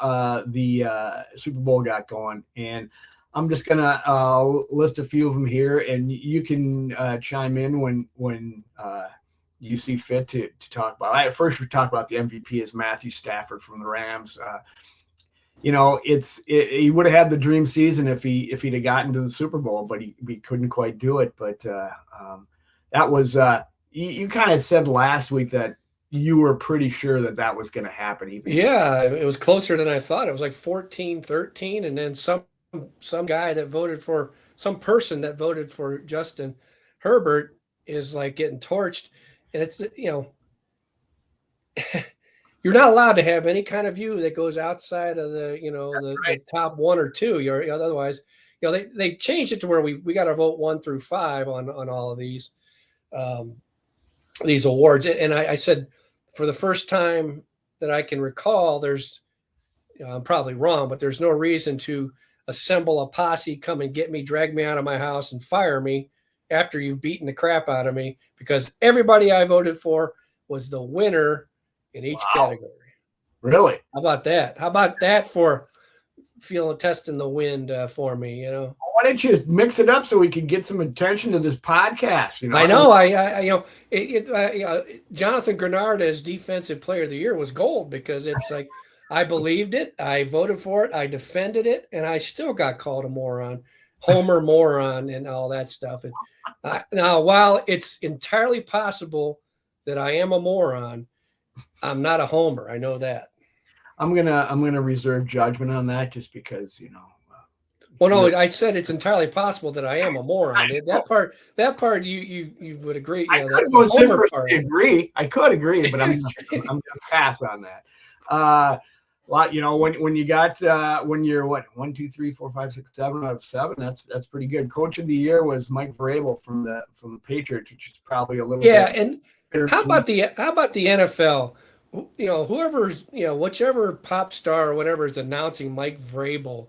the Super Bowl got going, and I'm just going to list a few of them here, and you can chime in when you see fit to talk about. First, we talk about the MVP is Matthew Stafford from the Rams. He would have had the dream season if he'd have gotten to the Super Bowl, but he couldn't quite do it. But that was you kind of said last week that you were pretty sure that was going to happen. Yeah, it was closer than I thought. It was like 14-13, and then some guy that voted for some person that voted for Justin Herbert is like getting torched. And it's, you're not allowed to have any kind of view that goes outside of the top one or two. Otherwise, they changed it to where we got to vote 1 through 5 on all of these awards. And I said, for the first time that I can recall, there's, I'm probably wrong, but there's no reason to assemble a posse, come and get me, drag me out of my house, and fire me after you've beaten the crap out of me, because everybody I voted for was the winner in each category. Really? How about that? How about that for testing the wind for me, you know. Why don't you mix it up so we can get some attention to this podcast? You know, I know. I you know, Jonathan Grenard as Defensive Player of the Year was gold because it's like I believed it, I voted for it, I defended it, and I still got called a moron, Homer moron, and all that stuff. And now, while it's entirely possible that I am a moron, I'm not a homer. I know that. I'm gonna reserve judgment on that just because, you know. Well, no, I said it's entirely possible that I am a moron. That part, you would agree. You know, I could vociferously agree. I could agree, but I'm gonna pass on that. You know, when you got when you're what 1, 2, 3, 4, 5, 6, 7 out of 7, that's pretty good. Coach of the year was Mike Vrabel from the Patriots, which is probably a little bit. And how about the NFL? You know, whoever's, you know, whichever pop star or whatever is announcing Mike Vrabel,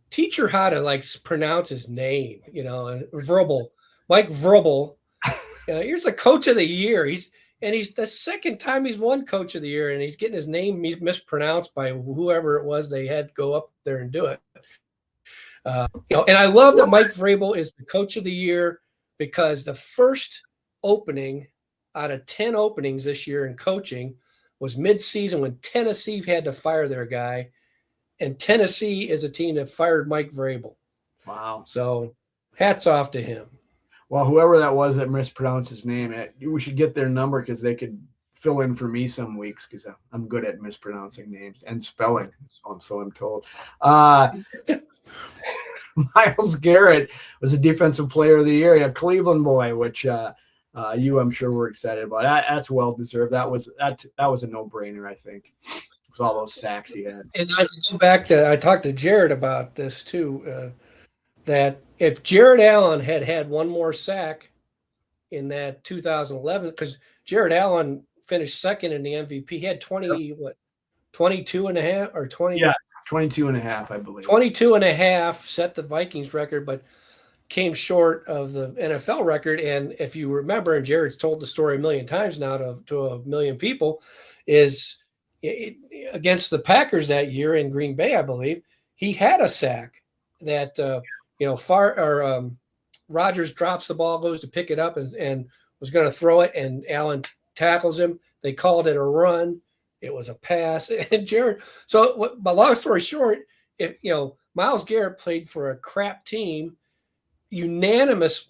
teach her how to like pronounce his name. You know, Mike Vrabel. Here's the Coach of the Year. He's the second time he's won Coach of the Year, and he's getting his name mispronounced by whoever it was they had go up there and do it. You know, and I love that Mike Vrabel is the Coach of the Year because the first opening out of 10 openings this year in coaching was mid-season when Tennessee had to fire their guy, and Tennessee is a team that fired Mike Vrabel. Wow! So, hats off to him. Well, whoever that was that mispronounced his name, we should get their number because they could fill in for me some weeks because I'm good at mispronouncing names and spelling. So I'm told. Myles Garrett was a Defensive Player of the Year, a Cleveland boy, which I'm sure were excited about. That's well deserved. That was a no-brainer, I think. With all those sacks he had. And I go back to I talked to Jared about this too. That if Jared Allen had one more sack in that 2011, because Jared Allen finished second in the MVP, he had 22 and a half or 20. Yeah, 22 and a half, I believe. 22 and a half set the Vikings record, but came short of the NFL record. And if you remember, and Jared's told the story a million times now to a million people, is against the Packers that year in Green Bay, I believe, he had a sack that Rodgers drops the ball, goes to pick it up, and was going to throw it, and Allen tackles him. They called it a run. It was a pass. And Jared. So, but long story short, Myles Garrett played for a crap team, unanimous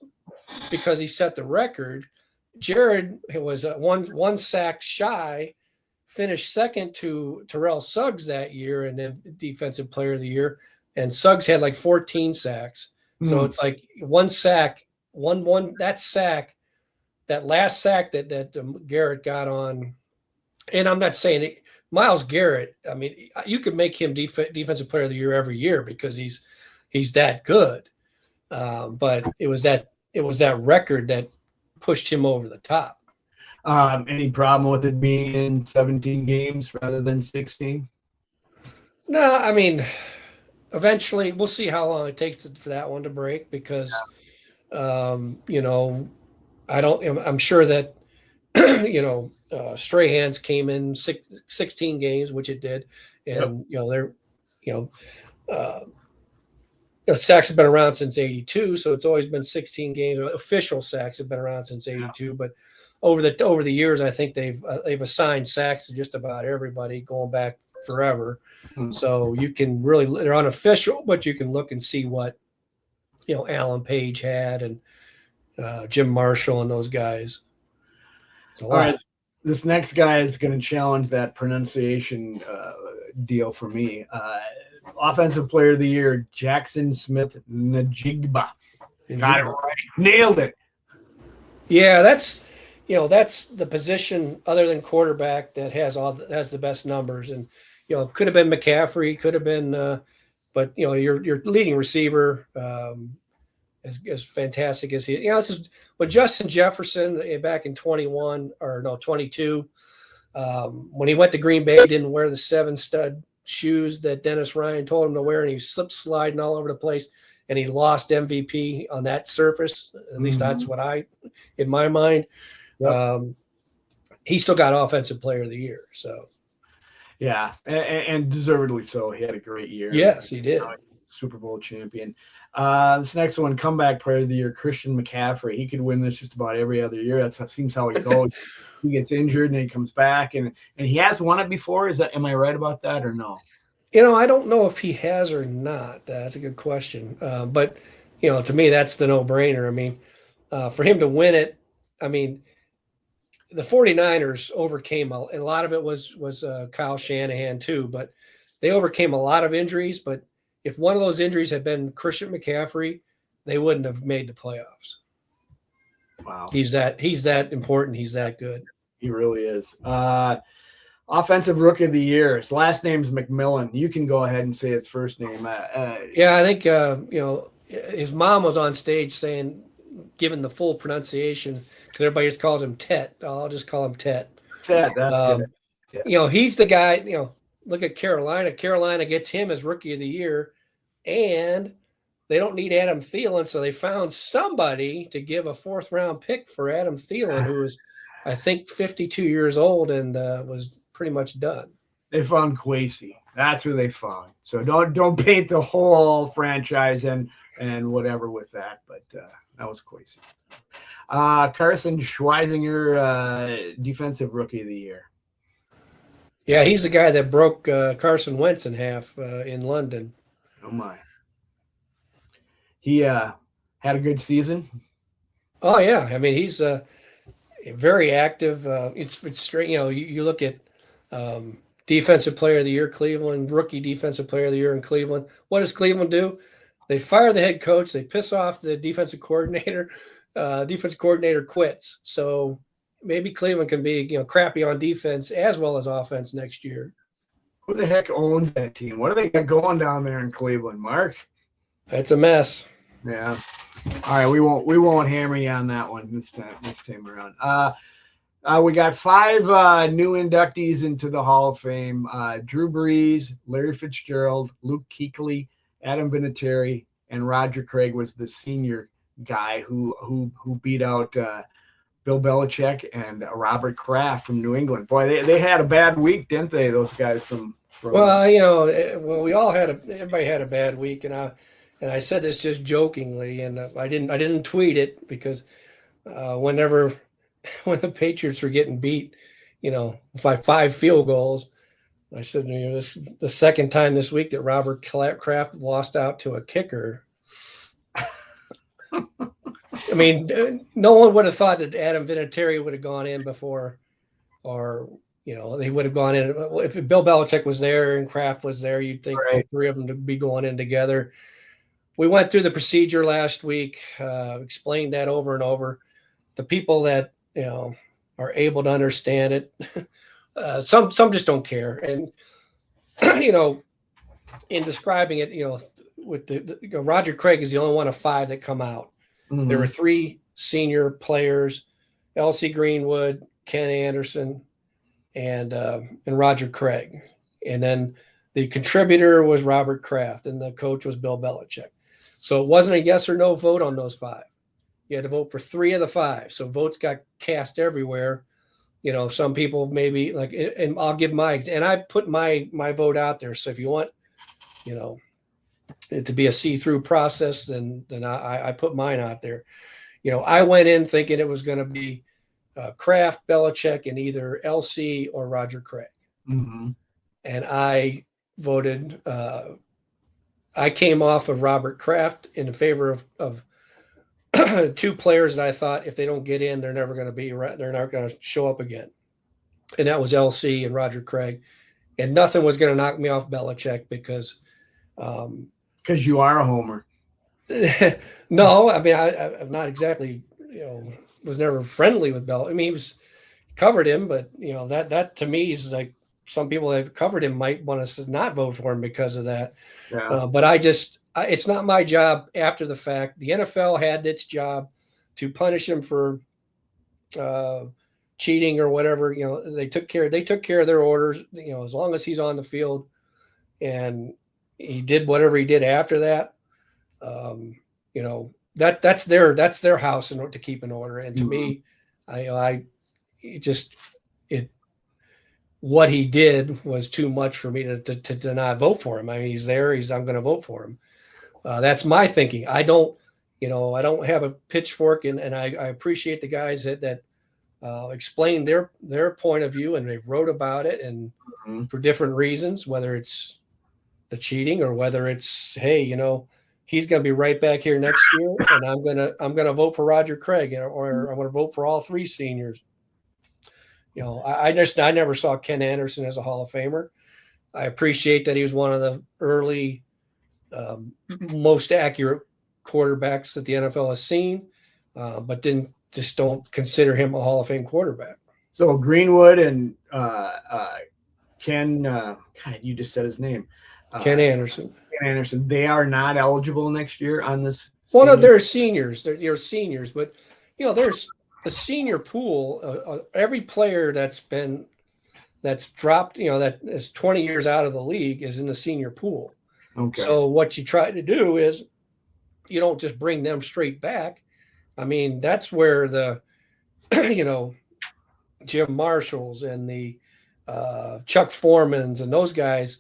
because he set the record. Jared was one sack shy. Finished second to Terrell Suggs that year in the Defensive Player of the Year, and Suggs had like 14 sacks. So it's like one sack, that last sack that Garrett got on. And I'm not saying it, Myles Garrett. I mean, you could make him Defensive Player of the Year every year because he's that good. But it was that record that pushed him over the top. Any problem with it being in 17 games rather than 16? No, I mean, eventually we'll see how long it takes for that one to break because, I'm sure that, Strahan's came in 16 games, which it did. And, sacks have been around since 82. So it's always been 16 games. Official sacks have been around since 82, but over the years, I think they've assigned sacks to just about everybody going back forever. So you can really, they're unofficial, but you can look and see what, Alan Page had and Jim Marshall and those guys. All right. This next guy is going to challenge that pronunciation deal for me. Offensive Player of the Year, Jackson Smith-Njigba. Got it right. Nailed it. Yeah, that's the position other than quarterback that has the best numbers, and could have been McCaffrey, could have been, but your leading receiver, as fantastic as he, this is when Justin Jefferson back in 22, when he went to Green Bay, didn't wear the 7-stud shoes that Dennis Ryan told him to wear, and he slip sliding all over the place. And he lost MVP on that surface. At least that's what in my mind. Yep. He still got Offensive Player of the Year. So, Yeah, and deservedly so. He had a great year. Yes, he did. Super Bowl champion. This next one, comeback player of the year, Christian McCaffrey. He could win this just about every other year. That seems how it goes. He gets injured and he comes back, and he has won it before. Am I right about that or no? I don't know if he has or not. That's a good question. But to me, that's the no-brainer. I mean, for him to win it, I mean, the 49ers overcame a lot of it was Kyle Shanahan too, but they overcame a lot of injuries. But if one of those injuries had been Christian McCaffrey, they wouldn't have made the playoffs. Wow. He's that important. He's that good. He really is. Offensive Rookie of the Year. His last name's McMillan. You can go ahead and say his first name. Yeah, I think his mom was on stage saying, given the full pronunciation, because everybody just calls him Tet. I'll just call him Tet. Tet, that's good. Yeah. He's the guy. Look at Carolina. Carolina gets him as Rookie of the Year, and they don't need Adam Thielen, so they found somebody to give a 4th-round pick for Adam Thielen, who was, I think, 52 years old and was pretty much done. They found Kwesi. That's who they found. So don't paint the whole franchise and whatever with that, but that was Kwesi. Carson Schweizinger, Defensive Rookie of the Year. Yeah, he's the guy that broke Carson Wentz in half in London. Oh my! He had a good season. Oh yeah, I mean he's very active. It's straight. You look at Defensive Player of the Year, Cleveland, Rookie Defensive Player of the Year in Cleveland. What does Cleveland do? They fire the head coach. They piss off the defensive coordinator. Defensive coordinator quits. So maybe Cleveland can be crappy on defense as well as offense next year. Who the heck owns that team? What do they got going down there in Cleveland, Mark? It's a mess. Yeah. All right, we won't hammer you on that one this time around. We got 5 new inductees into the Hall of Fame: Drew Brees, Larry Fitzgerald, Luke Kuechly, Adam Vinatieri, and Roger Craig was the senior guy who beat out Bill Belichick and Robert Kraft from New England. Boy, they had a bad week, didn't they? Those guys from well, everybody had a bad week, and I said this just jokingly, and I didn't tweet it because when the Patriots were getting beat, by 5 field goals, I said, this the second time this week that Robert Kraft lost out to a kicker. I mean, no one would have thought that Adam Vinatieri would have gone in before, or they would have gone in. If Bill Belichick was there and Kraft was there, you'd think the 3 of them to be going in together. We went through the procedure last week, explained that over and over. The people that are able to understand it, some just don't care. And in describing it, with the Roger Craig is the only one of 5 that come out. Mm-hmm. There were 3 senior players: L.C. Greenwood, Ken Anderson, and Roger Craig. And then the contributor was Robert Kraft, and the coach was Bill Belichick. So it wasn't a yes or no vote on those 5. You had to vote for 3 of the 5. So votes got cast everywhere. Some people maybe and I'll give and I put my vote out there. So if you want, it to be a see-through process, then I put mine out there. I went in thinking it was going to be Kraft, Belichick, and either LC or Roger Craig. Mm-hmm. And I voted. I came off of Robert Kraft in favor of 2 players that I thought if they don't get in, they're not going to show up again. And that was LC and Roger Craig. And nothing was going to knock me off Belichick because you are a homer. No, I mean, I'm not exactly, was never friendly with Bell. I mean, he covered him, but that to me is like some people that have covered him might want us to not vote for him because of that. Yeah. But it's not my job after the fact. The NFL had its job to punish him for cheating or whatever. They took care of their orders, as long as he's on the field, and he did whatever he did after that. That's their house to keep in order. And to me, what he did was too much for me to not vote for him. I mean, he's there. I'm going to vote for him. That's my thinking. I don't have a pitchfork, and I appreciate the guys that explain their point of view, and they wrote about it, and for different reasons, whether it's the cheating or whether it's, hey, he's going to be right back here next year, and I'm gonna vote for Roger Craig, or I'm going to vote for all three seniors. I never saw Ken Anderson as a Hall of Famer. I appreciate that he was one of the early, most accurate quarterbacks that the NFL has seen, but don't consider him a Hall of Fame quarterback. So Greenwood and Ken, God, you just said his name. Ken Anderson. Ken Anderson. They are not eligible next year on this. Well, no, they're seniors. They're seniors, but there's the senior pool. Every player that's dropped, that is 20 years out of the league is in the senior pool. Okay. So what you try to do is you don't just bring them straight back. I mean, that's where the, Jim Marshalls and the Chuck Foremans and those guys,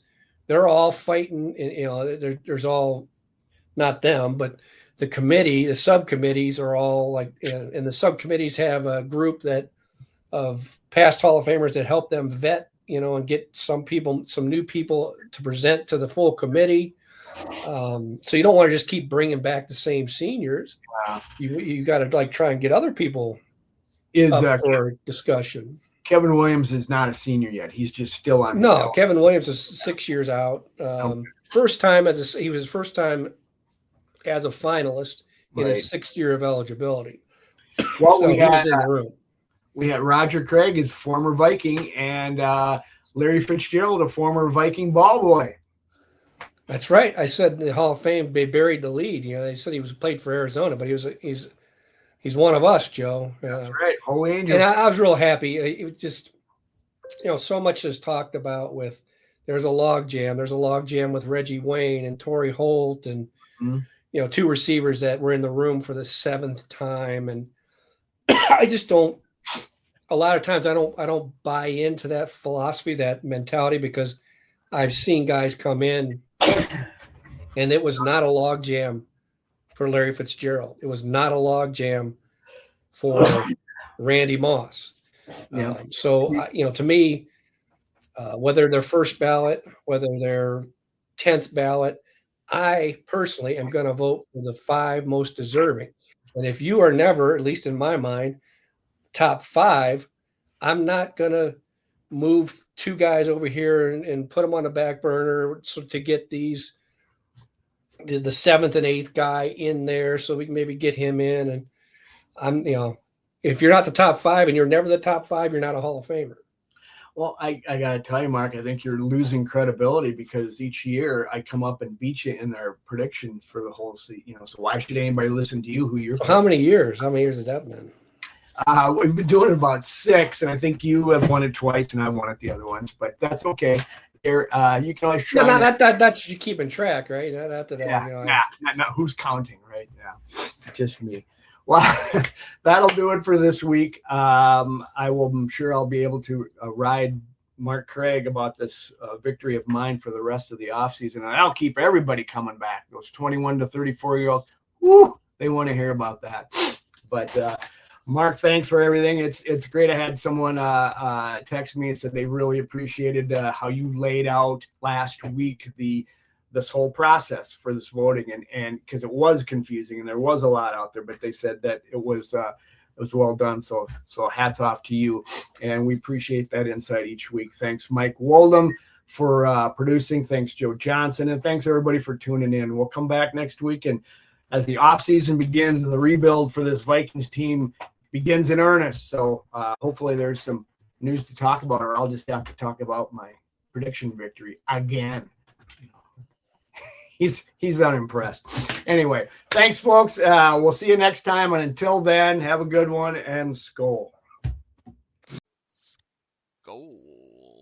they're all fighting. There's all, not them, but the subcommittees are all like, and the subcommittees have a group of past Hall of Famers that help them vet, and get some new people to present to the full committee. So you don't want to just keep bringing back the same seniors. Wow. You got to try and get other people up for discussion. Kevin Williams is not a senior yet. He's just still on. No, Kevin Williams is 6 years out. First time he was first time as a finalist in his 6th year of eligibility. Well, so he was in the room. We had Roger Craig, his former Viking, and Larry Fitzgerald, a former Viking ball boy. That's right. I said the Hall of Fame, they buried the lead. They said he played for Arizona, but he's one of us, Joe. That's right. Holy Angels. And I was real happy. It was just, so much is talked about with, there's a log jam. There's a log jam with Reggie Wayne and Torrey Holt and, two receivers that were in the room for the 7th time. And I just don't, a lot of times I don't buy into that philosophy, that mentality, because I've seen guys come in and it was not a log jam for Larry Fitzgerald. It was not a log jam for Randy Moss. To me, whether they're first ballot, whether they're 10th ballot, I personally am going to vote for the 5 most deserving. And if you are never, at least in my mind, top 5, I'm not going to move 2 guys over here and put them on the back burner to get the 7th and 8th guy in there so we can maybe get him in. And I'm, if you're not the top 5 and you're never the top 5, you're not a Hall of Famer. Well, I got to tell you, Mark, I think you're losing credibility because each year I come up and beat you in our predictions for the whole season. So why should anybody listen to you? How many years? How many years has that been? We've been doing it about 6, and I think you have won it twice, and I've won it the other ones. But that's okay. You can always try. No, that's you keeping track, right? Not who's counting, right? Yeah, just me. Well, that'll do it for this week. I'm sure I'll be able to ride Mark Craig about this victory of mine for the rest of the offseason. And I'll keep everybody coming back. Those 21 to 34-year-olds, they want to hear about that. But Mark, thanks for everything. It's great. I had someone text me and said they really appreciated how you laid out last week this whole process for this voting, and because it was confusing and there was a lot out there, but they said that it was well done. So hats off to you, and we appreciate that insight each week. Thanks, Mike Woldham, for producing. Thanks, Joe Johnson, and thanks everybody for tuning in. We'll come back next week, and as the offseason begins and the rebuild for this Vikings team begins in earnest. So hopefully there's some news to talk about, or I'll just have to talk about my prediction victory again. He's unimpressed. Anyway, thanks, folks. We'll see you next time. And until then, have a good one and Skol. Skol.